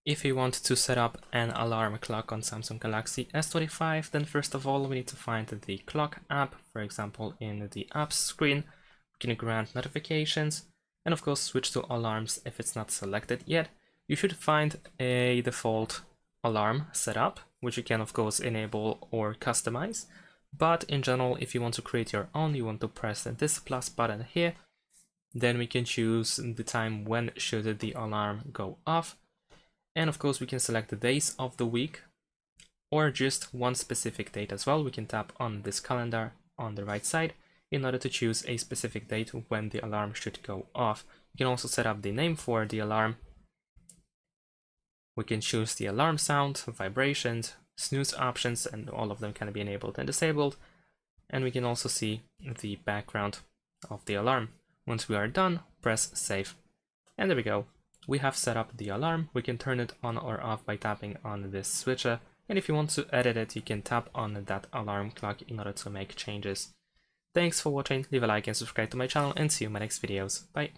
If you want to set up an alarm clock on Samsung Galaxy S25, then first of all we need to find the clock app. For example, in the apps screen, we can grant notifications and of course switch to alarms if it's not selected yet. You should find a default alarm setup, which you can of course enable or customize. But in general, if you want to create your own, you want to press this plus button here. Then we can choose the time when should the alarm go off. And of course we can select the days of the week or just one specific date as well. We can tap on this calendar on the right side in order to choose a specific date when the alarm should go off. You can also set up the name for the alarm. We can choose the alarm sound, vibrations, snooze options, and all of them can be enabled and disabled. And we can also see the background of the alarm. Once we are done, press save. And there we go. We have set up the alarm. We can turn it on or off by tapping on this switcher. And if you want to edit it, you can tap on that alarm clock in order to make changes. Thanks for watching, leave a like and subscribe to my channel, and see you in my next videos. Bye!